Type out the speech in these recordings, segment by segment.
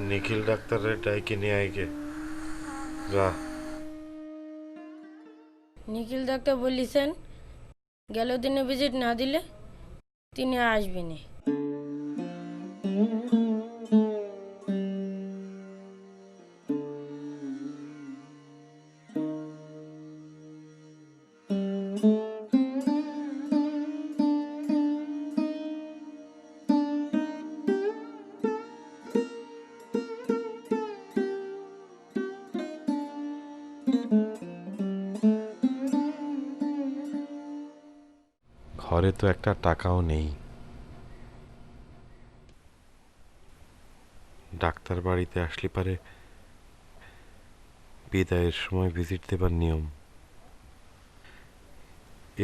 নিখিল ডাক্তারের ডাইকে নিয়ে আইকে যা। নিখিল ডাক্তার বলিছেন গেল দিনে ভিজিট না দিলে তিনি আসবেন। ঘরে তো একটা টাকাও নেই। ডাক্তার বাড়িতে আসলে পারে বিদায়ের সময় ভিজিট দেবার নিয়ম।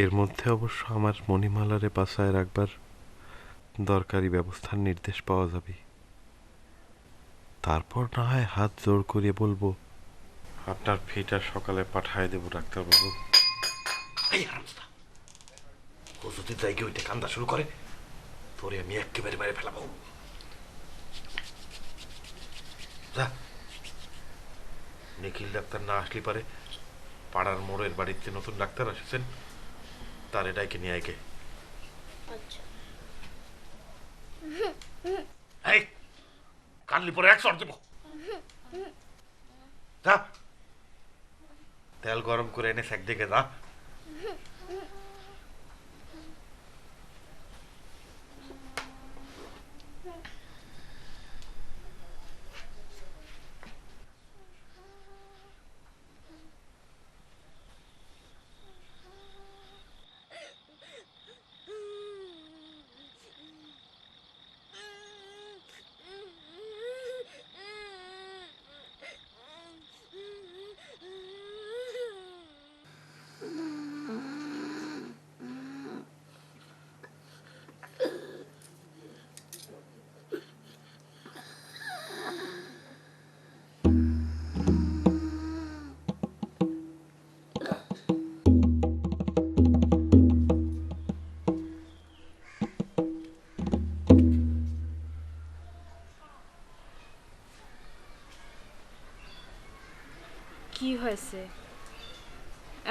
এর মধ্যে অবশ্য আমার মণিমালারে বাসায় রাখবার দরকারি ব্যবস্থার নির্দেশ পাওয়া যাবে। তারপর না হয় হাত জোড় করিয়ে বলবো আপনার ফিটা সকালে পাঠায় দেব ডাক্তারবাবু। ও যদি জায়গায় ওইটা কান্দা শুরু করে তোরে আমি একেবারে মেরে ফেলাবো। যা, নিখিল ডাক্তার না আসলে পারে পাড়ার মোড়ের বাড়িতে নতুন ডাক্তার এসেছেন, তারে ডাইকে নিয়ে আইকে। এই কানলি পরে এক চড় দেব। যা, তেল গরম করে এনে সেক দেখে যা। কি হয়েছে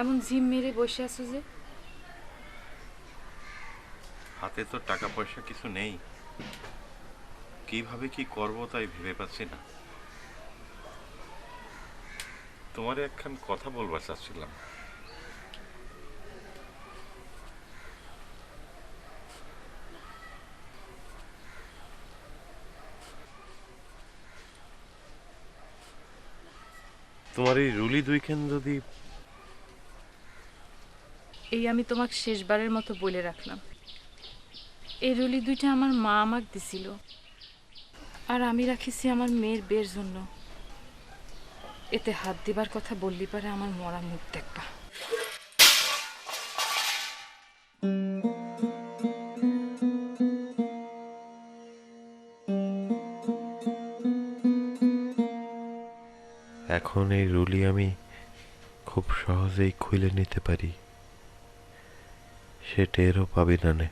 এমন ঝিম মেরে বসে আছো যে? হাতে তো টাকা পয়সা কিছু নেই, কিভাবে কি করব তাই ভেবে পাচ্ছি না। তোমার একখান কথা বলবার চাচ্ছিলাম। তোমার এই রুলি দুইখান যদি। এই আমি তোমাকে শেষবারের মতো বলে রাখলাম, এই রুলি দুইটা আমার মা আমাকে দিছিল, আর আমি রাখিছি আমার মেয়ের বিয়ের জন্য। এতে হাত দিবার কথা বললি পারে আমার মরা মুখ দেখবা। এখন এই রুলি আমি খুব সহজেই খুলে নিতে পারি, সে টেরও পাবি না নে।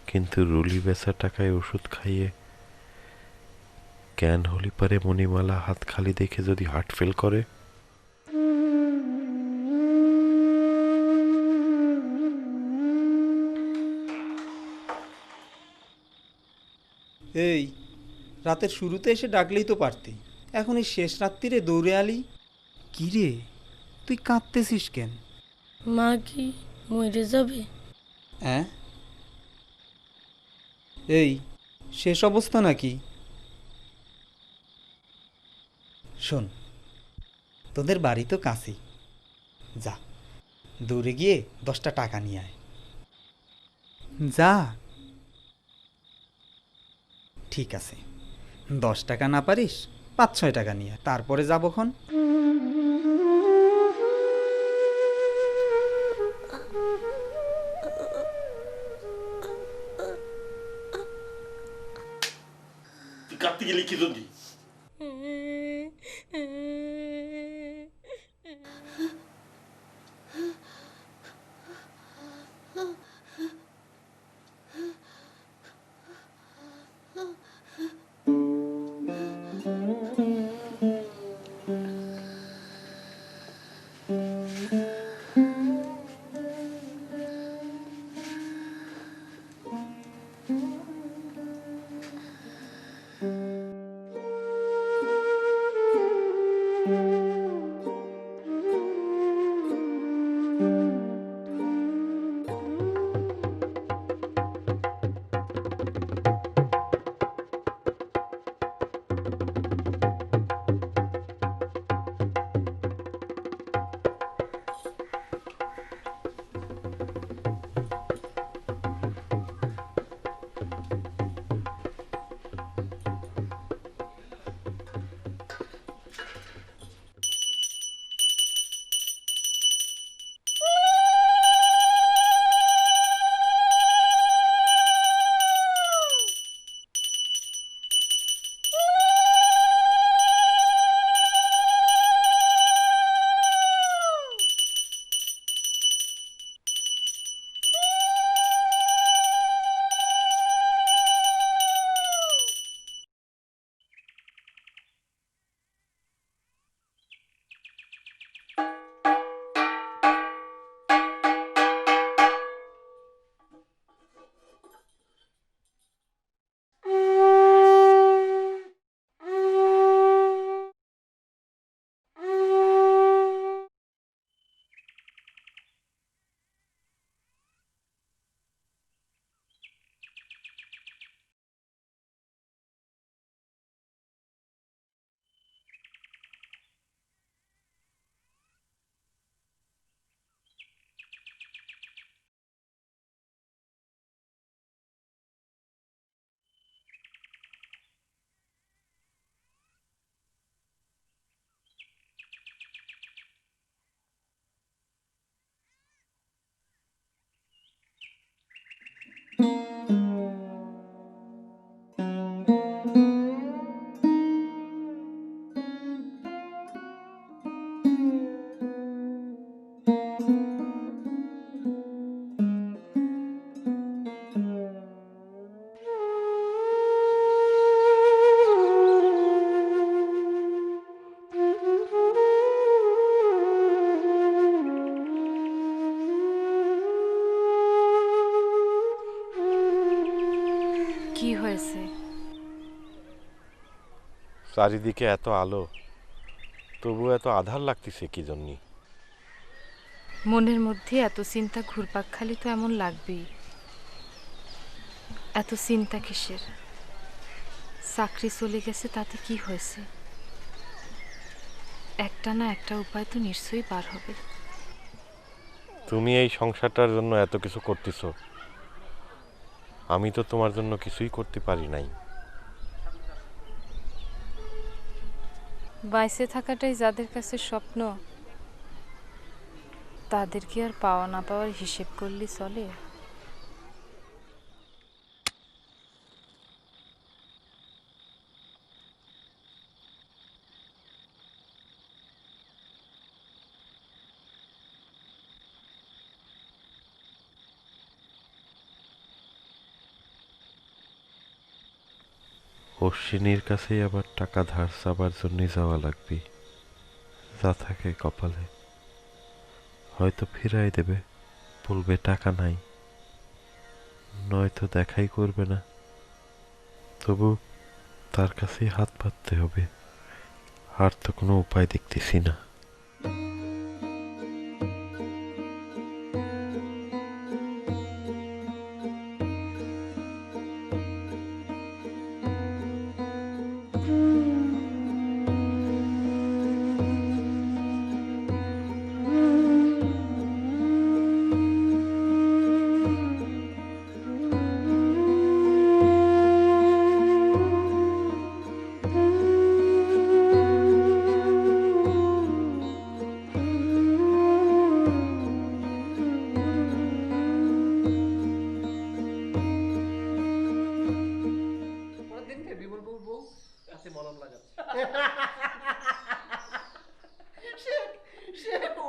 কিন্তু রুলি বেচা টাকায় ওষুধ খাইয়ে জ্ঞান হলি পারে মণিমালা হাত খালি দেখে যদি হার্ট ফেল করে। এই রাতের শুরুতে এসে ডাকলেই তো পারতি, এখন এই শেষ রাত্রিরে দৌড়ে আলি। কি রে, তুই কাঁদতেছিস কেন? মা কি মরে যাবে? হ্যাঁ, এই শেষ অবস্থা নাকি? শোন, তোদের বাড়ি তো কাছেই, যা দৌড়ে গিয়ে 10টা টাকা নিয়ে আয়। যা। ঠিক আছে, 10 টাকা না পারিস 5-6 টাকা নিয়ে আয়, তারপরে যাবখন। কাঁদতে গেলে কি জন্য? কি হয়েছে? চারিদিকে এত আলো, তবু এত আধার লাগতেছে কি জন্যে? মনের মধ্যে এত চিন্তা ঘুরপাক খালি তো এমন লাগবেই। এত চিন্তা কিসের? চাকরি চলে গেছে তাতে কি হয়েছে? একটা না একটা উপায় তো নিশ্চয়ই বার হবে। তুমি এই সংসারটার জন্য এত কিছু করতেছ, আমি তো তোমার জন্য কিছুই করতে পারি নাই। বাইসে থাকাটাই যাদের কাছে স্বপ্ন, তাদের কি আর পাওয়া না পাওয়ার হিসেব করলে চলে? অশ্বিনীর কাছেই আবার টাকা ধার চাবার জন্যে যাওয়া লাগবে। যা থাকে কপালে, হয়তো ফিরাই দেবে, বলবে টাকা নাই, নয়তো দেখাই করবে না। তবু তার কাছেই হাত পাততে হবে, আর তো কোনো উপায় দেখতেছি না।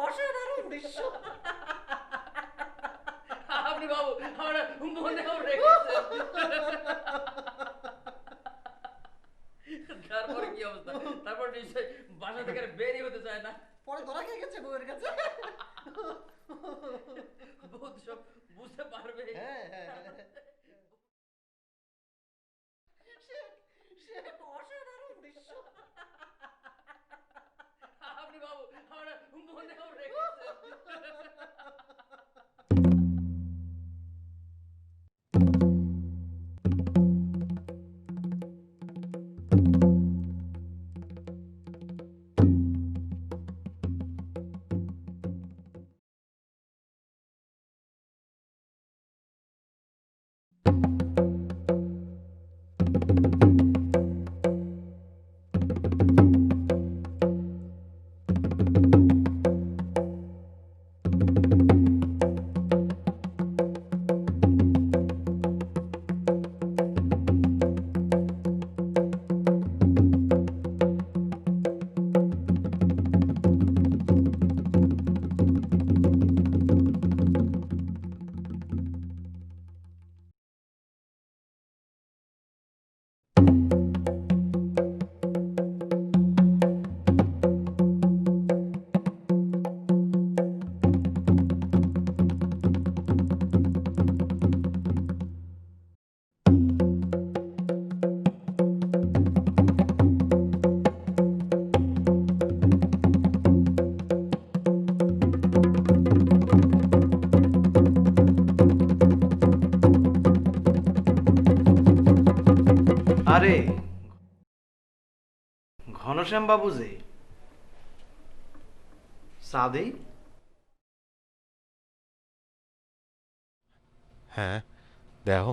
অসাধারণ দৃশ্য। আপনি বাবু আমার মনেও রেখেছেন। তারপরে কি অবস্থা? তারপর নিশ্চয় বাসা থেকে বেরিয়ে হতে চায় না। পরে ধরা খেয়ে গেছে বউয়ের কাছে। বউ তো সব বুঝতে পারবে। অসাধারণ দৃশ্য। আপনি বাবু আমার মনেও রেখেছেন। আরে ঘনশ্যাম বাবু যে চা দেই? হ্যাঁ, দেখো।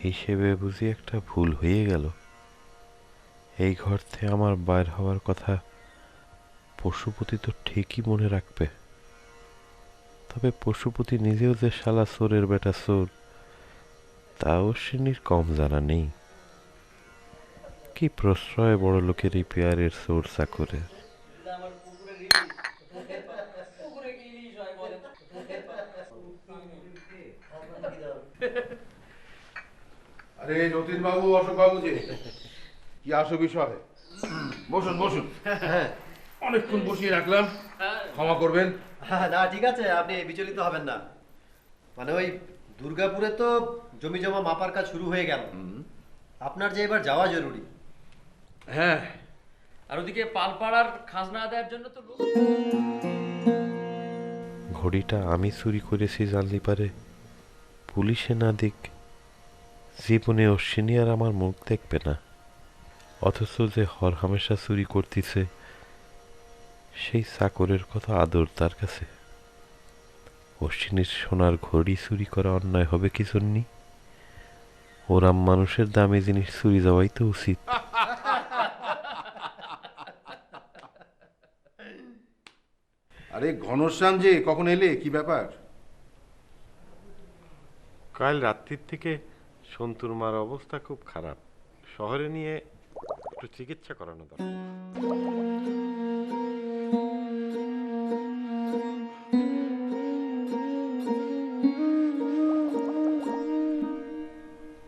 হিসেবে বুঝি একটা ভুল হয়ে গেল। এই ঘর থেকে আমার বাইর হওয়ার কথা পশুপতি তো ঠিকই মনে রাখবে। তবে পশুপতি নিজেও যে শালা চোরের বেটা চোর, তা অশ্বিনীর কম জানা নেই। কি প্রশ্রয় বড় লোকের এই পেয়ারের চোর চাকরের। আরে যতীন বাবু, অশোক বাবু যে কি আসো বিষয়? বসুন বসুন। অনেকক্ষণ বসিয়ে রাখলাম, ক্ষমা করবেন। না ঠিক আছে, আপনি বিচলিত হবেন না। মানে ওই দুর্গাপুরে তো জমি জমা মাপার কাজ শুরু হয়ে গেল, আপনার যে এবার যাওয়া জরুরি। হ্যাঁ, আর ওদিকে পালপাড়ার খাজনা আদায়ের জন্য তো লোক। ঘড়িটা আমি চুরি করেছি জানলি পারে পুলিশে না দিক, জীবনে অশ্বিনী আর আমার মুখ দেখবে না। অথচ যে হরহামেশা চুরি করতেছে, সেই চাকরের কত আদর তার কাছে। অশ্বিনীর সোনার ঘড়ি চুরি করা অন্যায় হবে কি জন্যি? ওরা মানুষের দামি জিনিস চুরি যাওয়াই তো উচিত। আরে ঘনশ্যাম যে কখন এলে, কি ব্যাপার? কাল রাত্রির থেকে সন্তুর মার অবস্থা খুব খারাপ, শহরে নিয়ে একটু চিকিৎসা করানো দরকার।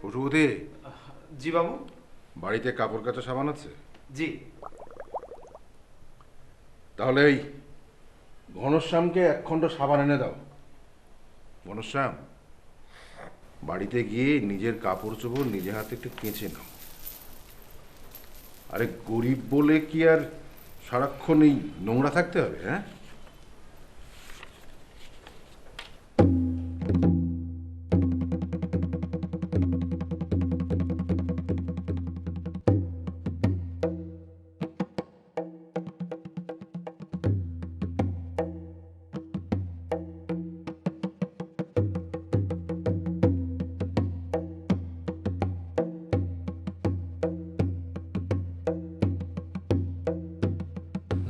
পশুপতি, জি বাবু। বাড়িতে কাপড় কাচা সাবান আছে? জি। তাহলে এই ঘনশ্যামকে 1 খণ্ড সাবান এনে দাও। ঘনশ্যাম, বাড়িতে গিয়ে নিজের কাপড় চোপড় নিজে হাতে একটু কেচে নাও। আরে গরিব বলে কি আর সারাক্ষণ এই নোংরা থাকতে হবে? হ্যাঁ,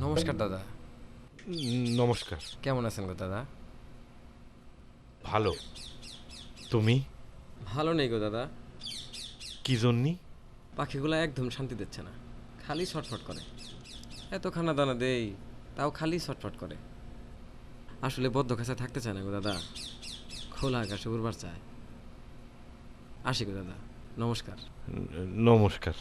নমস্কার দাদা। নমস্কার। কেমন আছেন গো দাদা? ভালো। তুমি? ভালো নেই গো দাদা। কি জন্যি? পাখিগুলো একদম শান্তি দিচ্ছে না, খালি ছটফট করে। এত খানা দানা দেই, তাও খালি ছটফট করে। আসলে বদ্ধ খাঁচায় থাকতে চায় না গো দাদা, খোলা আকাশে উড়বার চায়। আসি গো দাদা, নমস্কার। নমস্কার।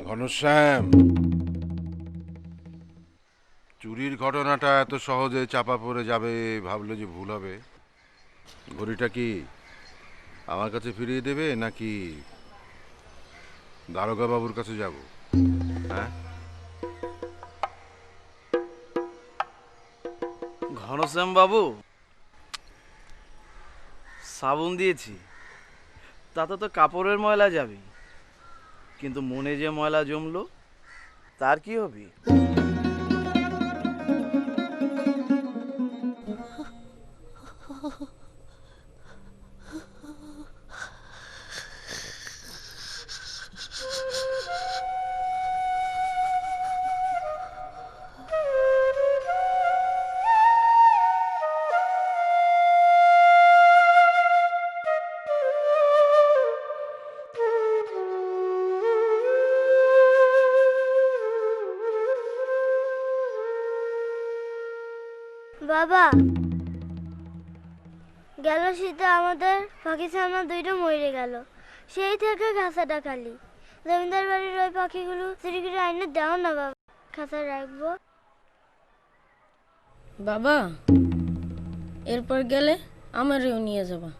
ঘনশ্যাম, চুরির ঘটনাটা এত সহজে চাপা পড়ে যাবে ভাবলে যে ভুল হবে। ঘড়িটা কি আমার কাছে ফিরিয়ে দেবে নাকি দারোগা বাবুর কাছে যাব। হ্যাঁ, ঘনশ্যাম বাবু, সাবুন দিয়েছি, তাতে তো কাপড়ের ময়লা যাবে, কিন্তু মনে যে ময়লা জমলো তার কি হবে? বাবা, গেল শীতে আমাদের পাখি ছানা দুইটা মরে গেল। সেই থেকে খাঁচাটা খালি। জমিদার বাড়ির ওই পাখিগুলো চুরি করে আইনে দাও না বাবা, খাঁচা রাখবো। বাবা, এরপর গেলে আমারও নিয়ে যাবা।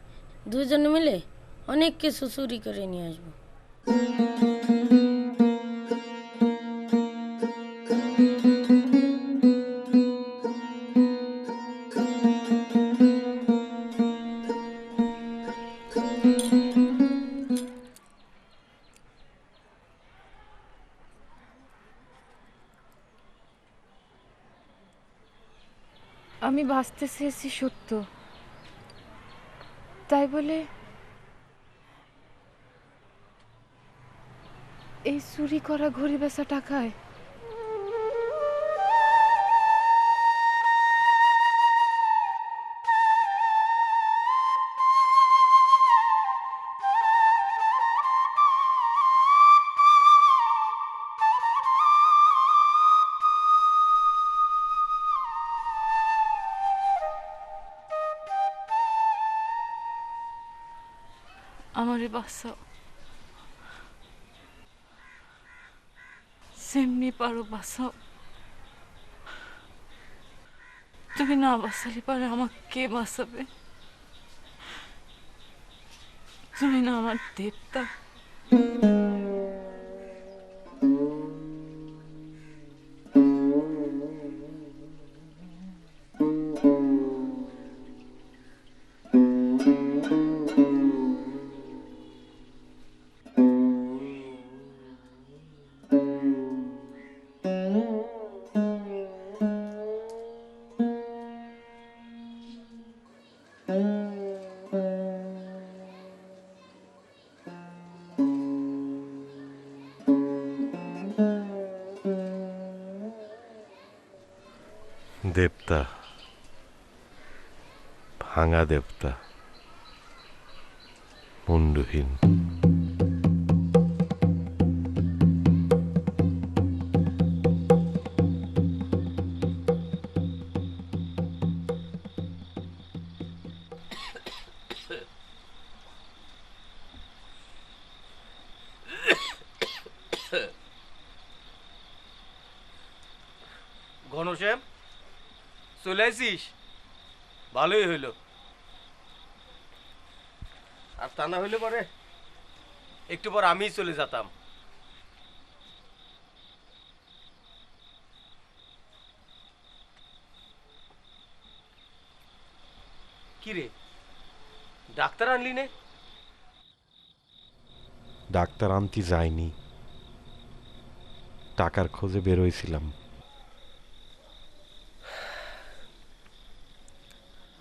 দুজনে মিলে অনেক কিছু চুরি করে নিয়ে আসবো। আমি বাঁচতে চেয়েছি সত্য, তাই বলে এই চুরি করা ঘড়ি বেচা টাকায় আমারে বাঁচাও, যেমনি পারো বাঁচাও। তুমি না বাঁচালে পারে আমাকে কে বাঁচাবে? তুমি না আমার দেবতা। দেবতা, ভাঙা দেবতা, মুন্ডহীন। ঘনশ্যাম, চলে আসিস? ভালোই হইল। আর তা না হইলে পরে একটু পর আমি চলে যেতাম। কি রে, ডাক্তার আনলি নে? ডাক্তার আনতে যায়নি, টাকার খোঁজে বেরোইছিলাম।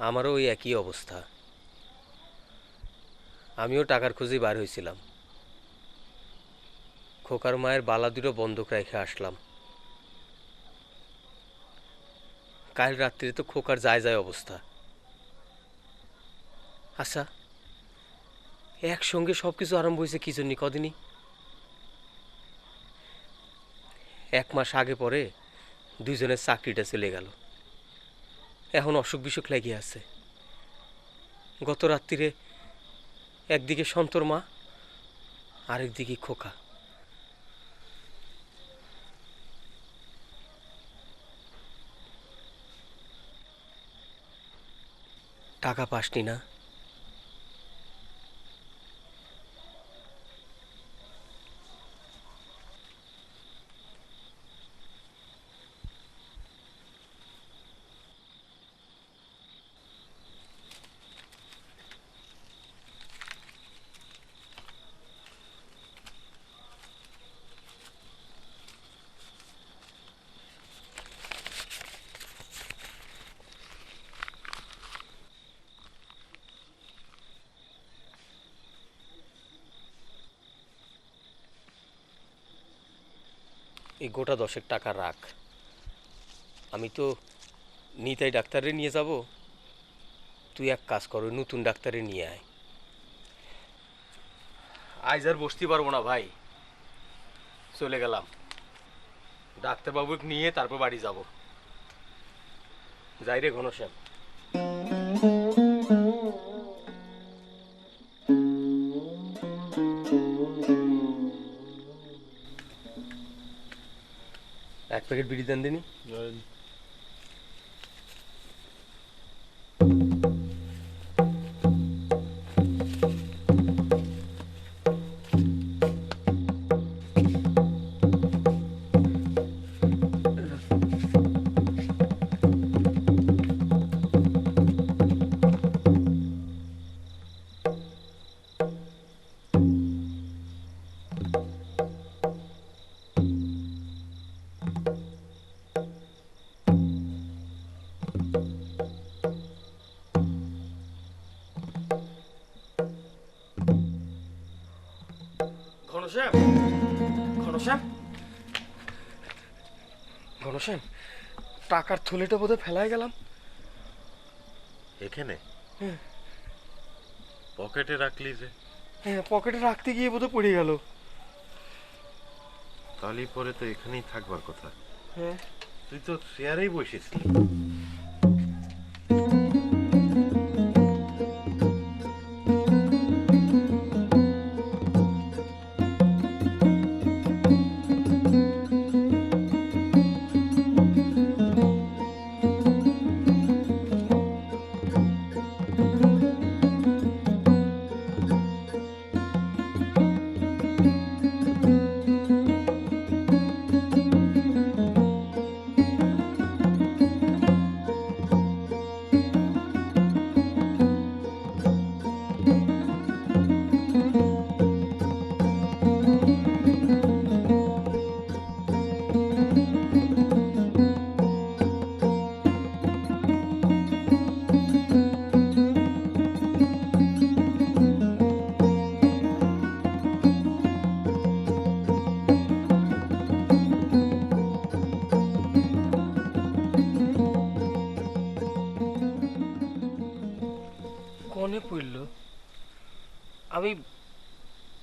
আমারও ওই একই অবস্থা। আমিও টাকার খোঁজে বার হয়েছিলাম। খোকার মায়ের বালা দুটো বন্ধক রেখে আসলাম। কাল রাত্রে তো খোকার যায় যায় অবস্থা। আচ্ছা, একসঙ্গে সব কিছু আরম্ভ হয়েছে কি জন্য কদিনই? 1 মাস আগে পরে দুইজনের চাকরিটা চলে গেল। এখন অসুখ বিসুখ লাগিয়ে আছে। গত রাত্রিরে একদিকে সন্তর মা, আরেকদিকে খোকা। টাকা পাসনি না? এই গোটা 10 টাকা রাখ, আমি তো নিতাই ডাক্তারে নিয়ে যাব, তুই এক কাজ কর, ওই নতুন ডাক্তারে নিয়ে আয়। আজ আর বসতে পারবো না ভাই, চলে গেলাম। ডাক্তারবাবুকে নিয়ে তারপর বাড়ি যাব। যাই রে ঘনশ্যাম। এক প্যাকেট বিড়ি দেন দিনি। ঘনশ্যাম, ঘনশ্যাম, ঘনশ্যাম, টাকার থলেটা বোধহয় ফেলায় গেলাম। এখানে পকেটে রাখলি যে? হ্যাঁ, পকেটে রাখতে গিয়ে বোধহয় পড়ে গেল। তাহলে পরে তো এখানেই থাকবার কথা। হ্যাঁ, তুই তো চেয়ারেই বসেছিলি। কনে পড়ল? আমি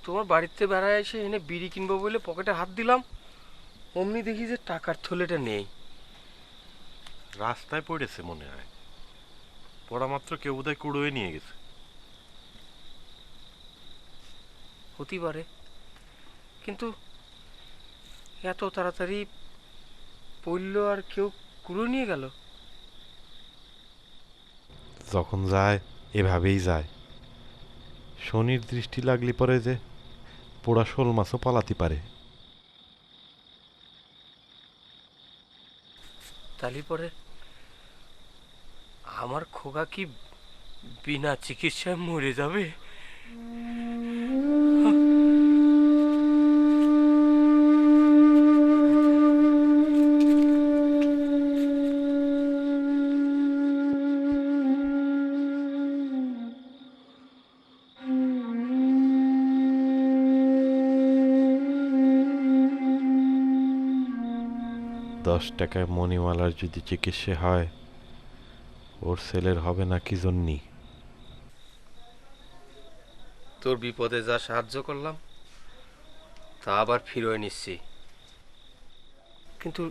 তোমার বাড়িতে বেড়ায় এসে এনে বিড়ি কিনবো বলে পকেটে হাত দিলাম, অমনি দেখি যে টাকার থলেটা নেই। রাস্তায় পড়েছে মনে হয়, পড়া মাত্র কেউ বোধহয় কুড়োয় নিয়ে গেছে। হতে পারে, কিন্তু এত তাড়াতাড়ি পড়লো আর কেউ কুড়ো নিয়ে গেল? যখন যায় এভাবেই যায়। শনির দৃষ্টি লাগলি পরে যে পোড়া শোল মাছও পালাতে পারে। তালি পরে আমার খোকা কি বিনা চিকিৎসায় মরে যাবে? 10 টাকায় মণিমালার যদি চিকিৎসা হয়, ওর ছেলের হবে না কি জন্যি? তোর বিপদে যা সাহায্য করলাম তা আবার ফিরিয়ে নিচ্ছি, কিন্তু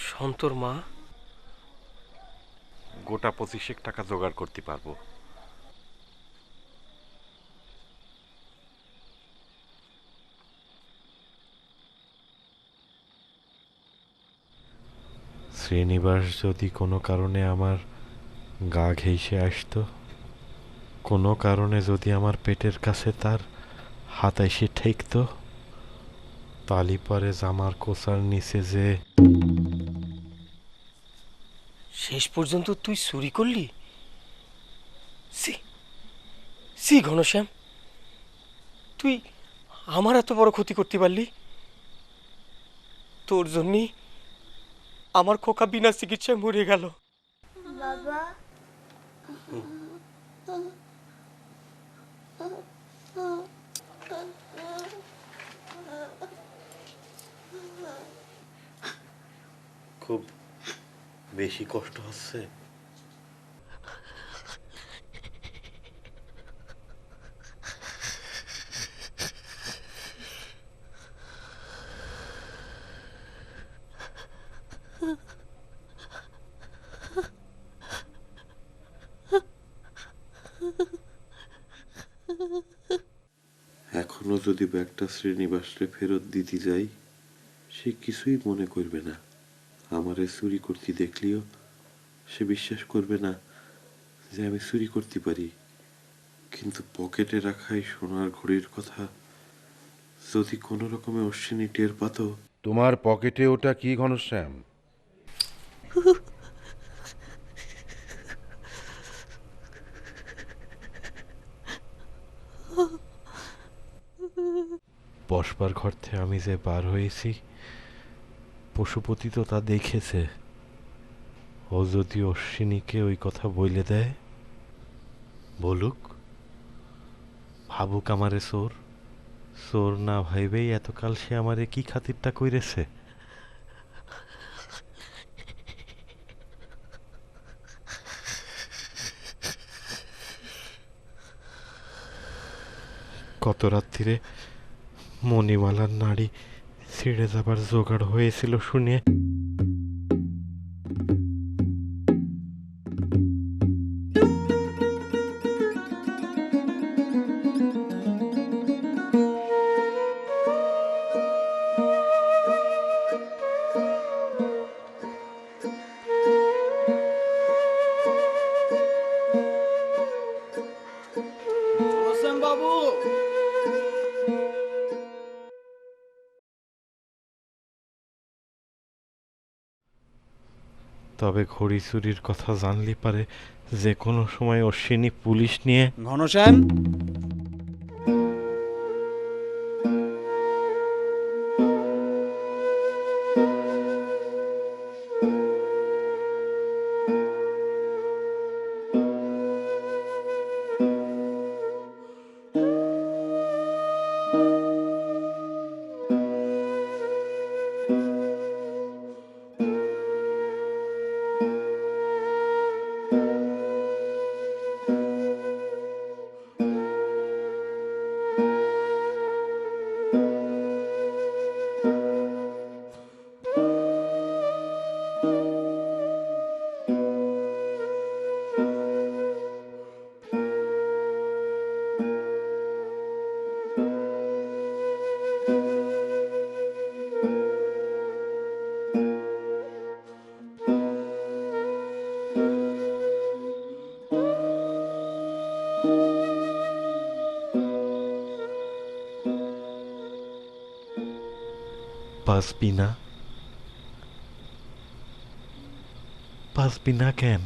সন্তর মা? গোটা 25 টাকা জোগাড় করতে পারবো। শ্রীনিবাস যদি কোনো কারণে আমার গা ঘেঁষে আসতো, কোনো কারণে যদি আমার পেটের কাছে তার হাত এসে ঠেকতো, তালি পরে জামার কোচার নিচে যে শেষ পর্যন্ত তুই চুরি করলি? সি সি ঘনশ্যাম, তুই আমার এত বড় ক্ষতি করতে পারলি? তোর জন্যই আমার খোকা বিনা চিকিৎসায় মরে গেল। বাবা, বেশি কষ্ট হচ্ছে? এখনো যদি ব্যাগটা শ্রীনিবাসরে ফেরত দিতে যাই, সে কিছুই মনে করবে না। আমারে চুরি করতে দেখলেও সে বিশ্বাস করবে না যে আমি চুরি করতে পারি। কিন্তু পকেটে রাখা এই সোনার ঘড়ির কথা যদি কোনো রকমে অশ্বিনী টের পাত। তোমার পকেটে ওটা কি ঘনশ্যাম? বসবার ঘর থেকে আমি যে বার হয়েছি, পশুপতি তো তা দেখেছে। ও যদি অশ্বিনীকে ওই কথা বলে দেয়, বলুক, ভাবুক আমারে চোর। চোর না ভাইবেই এতকাল সে আমারে কি খাতিরটা কইরেছে। কত রাত্রিরে মণিমালার নাড়ি ছিঁড়ে যাবার জোগাড় হয়েছিল শুনে বাবু, তবে ঘড়ি চুরির কথা জানলে পারে যে কোনো সময় অশ্বিনী পুলিশ নিয়ে। ঘনশ্যাম, বাঁচবি না? বাঁচবি না কেন?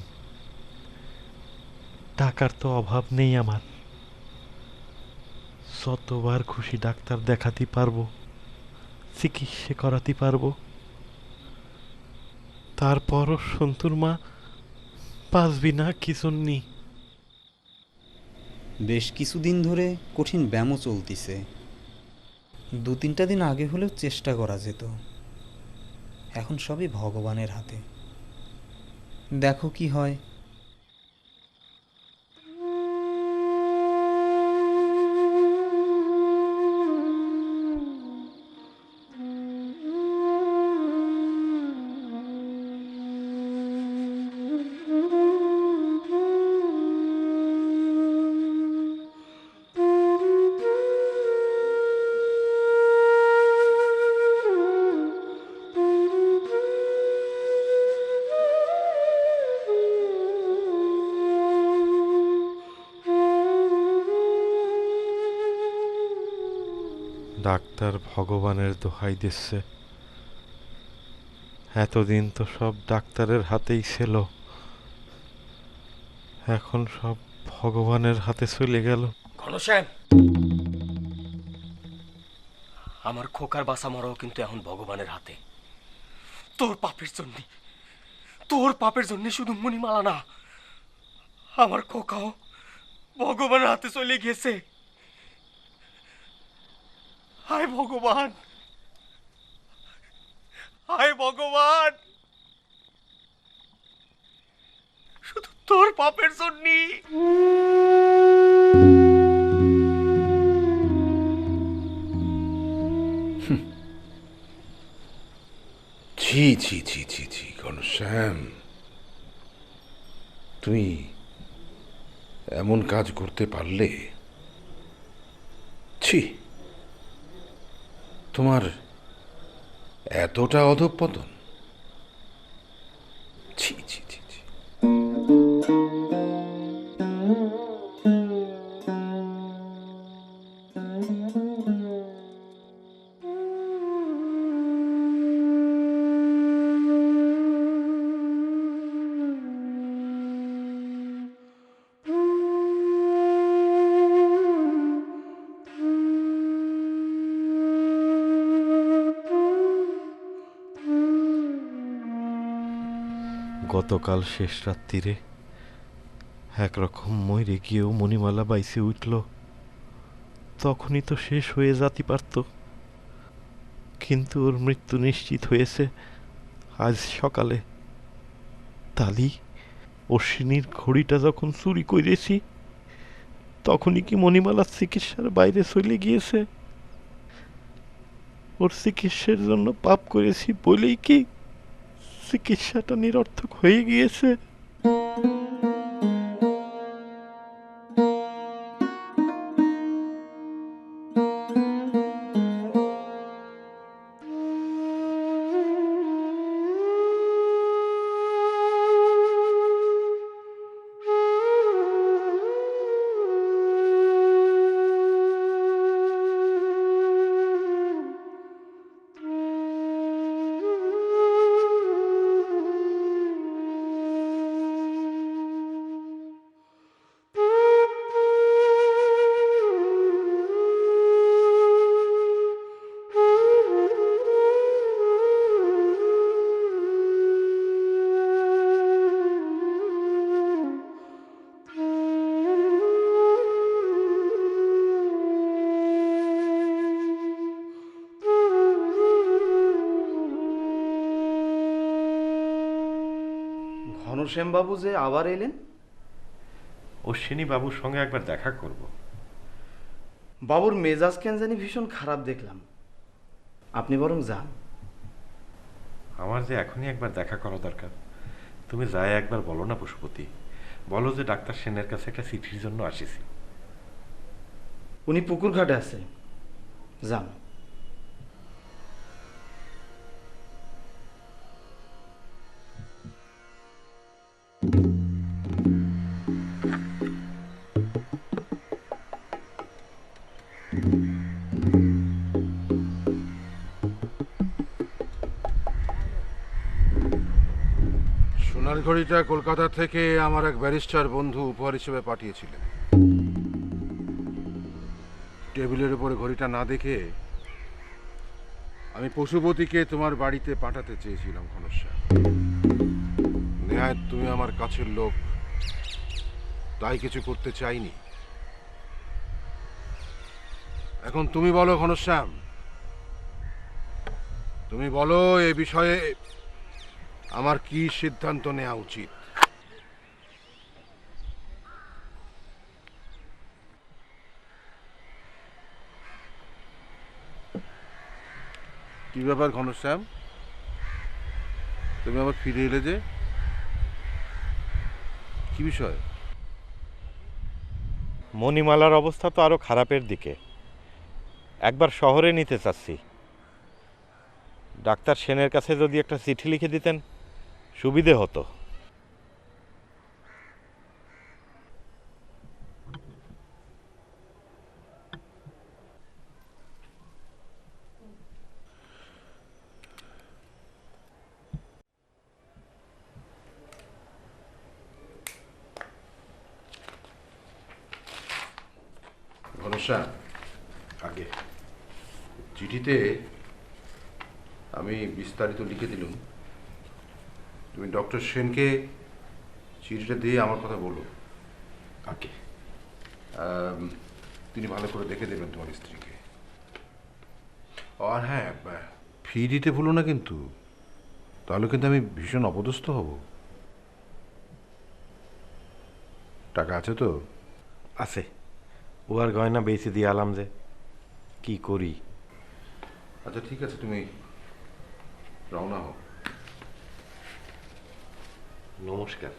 টাকার তো অভাব নেই আমার। যতবার খুশি ডাক্তার দেখাতে পারবো, চিকিৎসা করাতে পারবো। তারপরও সন্তুর মা বাঁচবি না কি জন্যি? বেশ কিছুদিন ধরে কঠিন ব্যায়ামও চলতিছে। 2-3টা দিন আগে হলেও চেষ্টা করা যেত। এখন সবই ভগবানের হাতে, দেখো কি হয়। ডাক্তার ভগবানের দোহাই দিচ্ছে। এতদিন তো সব ডাক্তারের হাতেই ছিল, এখন সব ভগবানের হাতে চলে গেল। ঘনশ্যাম, আমার খোকার বাসা মরাও কিন্তু এখন ভগবানের হাতে। তোর পাপের জন্য শুধু মণিমালা না, আমার খোকাও ভগবানের হাতে চলে গেছে। হায় ভগবান, হায় ভগবান। বাপের জন্যি। ছি ছি ছি ছি ছি ঘনশ্যাম, তুমি এমন কাজ করতে পারলে? ছি, তোমার এতটা অধঃপতন? ছি ছি ছি ছি। গতকাল শেষ রাত্রিরে একরকম ময়রে গিয়েও মণিমালা বাইসে উঠল, তখনই তো শেষ হয়ে যাতি পারত। কিন্তু ওর মৃত্যু নিশ্চিত হয়েছে আজ সকালে। তালি অশ্বিনীর ঘড়িটা যখন চুরি করেছি, তখনই কি মণিমালার চিকিৎসার বাইরে চলে গিয়েছে? ওর চিকিৎসার জন্য পাপ করেছি বলেই কি চিকিৎসাটা নিরর্থক হয়ে গিয়েছে? ঘনশ্যাম বাবু যে আবার এলেন? অশ্বিনী বাবুর সঙ্গে একবার দেখা করব। বাবুর মেজাজ কেন জানি ভীষণ খারাপ দেখলাম। আপনি বরং যান। আমার যে এখনই একবার দেখা করা দরকার। তুমি যাই একবার বলো না পশুপতি, বলো যে ডাক্তার সেনের কাছে একটা চিঠির জন্য আসিছি। উনি পুকুর ঘাটে আছে, যান। সোনার ঘড়িটা কলকাতা থেকে আমার এক ব্যারিস্টার বন্ধু উপহার হিসেবে পাঠিয়েছিলেন। টেবিলের উপরে ঘড়িটা না দেখে আমি পশুপতিকে তোমার বাড়িতে পাঠাতে চেয়েছিলাম ঘনশ্যাম। নেহাত তুমি আমার কাছের লোক, তাই কিছু করতে চাইনি। এখন তুমি বলো ঘনশ্যাম, তুমি বলো এ বিষয়ে আমার কি সিদ্ধান্ত নেওয়া উচিত? কি ব্যাপার ঘনশ্যাম, তুমি আবার ফিরে এলে যে? কি বিষয়? মণিমালার অবস্থা তো আরো খারাপের দিকে। একবার শহরে নিতে চাচ্ছি। ডাক্তার সেনের কাছে যদি একটা চিঠি লিখে দিতেন সুবিধে হতো। ঘনশ্যাম, আগে চিঠিতে আমি বিস্তারিত লিখে দিলুম। তুমি ডক্টর সেনকে চিঠিটা দিয়ে আমার কথা বলো। আগে তিনি ভালো করে দেখে দেবেন তোমার স্ত্রীকে। আর হ্যাঁ, ফি দিতে ভুলো না কিন্তু, তাহলে কিন্তু আমি ভীষণ অপদস্থ হব। টাকা আছে তো? আছে, ও আর গয়না বেঁচে দিয়ে আলাম যে কি করি। আচ্ছা ঠিক আছে, তুমি রওনা হও। নমস্কার।